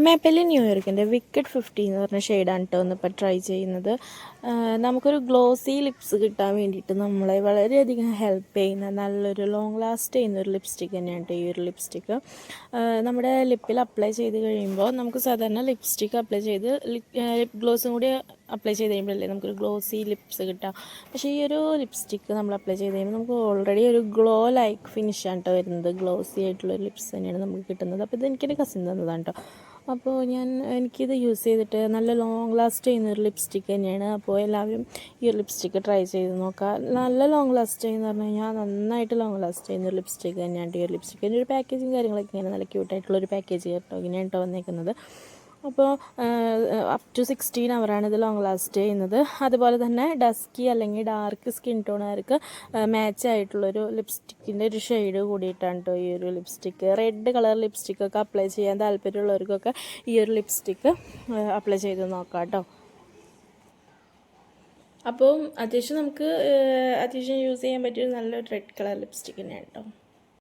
മേപ്പലിൻ ന്യൂയോർക്കിൻ്റെ wicket 50 എന്ന് പറഞ്ഞ ഷെയ്ഡാണ് കേട്ടോ ഒന്നിപ്പോൾ ട്രൈ ചെയ്യുന്നത്. നമുക്കൊരു ഗ്ലോസി ലിപ്സ് കിട്ടാൻ വേണ്ടിയിട്ട് നമ്മളെ വളരെയധികം ഹെൽപ്പ് ചെയ്യുന്ന നല്ലൊരു ലോങ് ലാസ്റ്റ് ചെയ്യുന്ന ഒരു ലിപ്സ്റ്റിക്ക് തന്നെയാണ് കേട്ടോ ഈ ഒരു ലിപ്സ്റ്റിക്ക്. നമ്മുടെ ലിപ്പിൽ അപ്ലൈ ചെയ്ത് കഴിയുമ്പോൾ നമുക്ക് സാധാരണ ലിപ്സ്റ്റിക്ക് അപ്ലൈ ചെയ്ത് ലിപ് ഗ്ലോസും കൂടി അപ്ലൈ ചെയ്ത് കഴിയുമ്പോഴല്ലേ നമുക്കൊരു ഗ്ലോസി ലിപ്സ് കിട്ടാം. പക്ഷേ ഈ ഒരു ലിപ്സ്റ്റിക്ക് നമ്മൾ അപ്ലൈ ചെയ്ത് കഴിയുമ്പോൾ നമുക്ക് ഓൾറെഡി ഒരു ഗ്ലോ ലൈക്ക് ഫിനിഷാണ് കേട്ടോ വരുന്നത്. ഗ്ലോസി ആയിട്ടുള്ളൊരു ലിപ്സ് തന്നെയാണ് നമുക്ക് കിട്ടുന്നത്. അപ്പോൾ ഇത് എനിക്കെൻ്റെ കസിൻ തന്നതാണ് കേട്ടോ. അപ്പോൾ എനിക്കിത് യൂസ് ചെയ്തിട്ട് നല്ല ലോങ് ലാസ്റ്റ് ചെയ്യുന്നൊരു ലിപ്സ്റ്റിക്ക് തന്നെയാണ്. അപ്പോൾ എല്ലാവരും ഈ ഒരു ലിപ്സ്റ്റിക്ക് ട്രൈ ചെയ്ത് നോക്കുക. നല്ല ലോങ് ലാസ്റ്റ് ചെയ്യുന്ന പറഞ്ഞു കഴിഞ്ഞാൽ നന്നായിട്ട് ലോങ് ലാസ്റ്റ് ചെയ്യുന്നൊരു ലിപ്സ്റ്റിക്ക് തന്നെയാണ് ഈ ഒരു ലിപ്സ്റ്റിക്ക്. അതിൻ്റെ ഒരു പാക്കേജിങ് കാര്യങ്ങളൊക്കെ ഇങ്ങനെ നല്ല ക്യൂട്ടായിട്ടുള്ളൊരു പാക്കേജ് കേട്ടോ ഇങ്ങനെയാണ് കേട്ടോ വന്നേക്കുന്നത്. അപ്പോൾ അപ് ടു 16 ഹവറാണ് ഇത് ലോങ് ലാസ്റ്റ് ചെയ്യുന്നത്. അതുപോലെ തന്നെ ഡസ്കി അല്ലെങ്കിൽ ഡാർക്ക് സ്കിൻ ടോണുകാർക്ക് മാച്ച് ആയിട്ടുള്ളൊരു ലിപ്സ്റ്റിക്കിൻ്റെ ഒരു ഷെയ്ഡ് കൂടിയിട്ടാണ് കേട്ടോ ഈ ഒരു ലിപ്സ്റ്റിക്ക്. റെഡ് കളർ ലിപ്സ്റ്റിക്കൊക്കെ അപ്ലൈ ചെയ്യാൻ താല്പര്യമുള്ളവർക്കൊക്കെ ഈ ഒരു ലിപ്സ്റ്റിക്ക് അപ്ലൈ ചെയ്ത് നോക്കാം കേട്ടോ. അപ്പം അത്യാവശ്യം നമുക്ക് യൂസ് ചെയ്യാൻ പറ്റിയൊരു നല്ലൊരു റെഡ് കളർ ലിപ്സ്റ്റിക്ക് തന്നെയാണ് കേട്ടോ.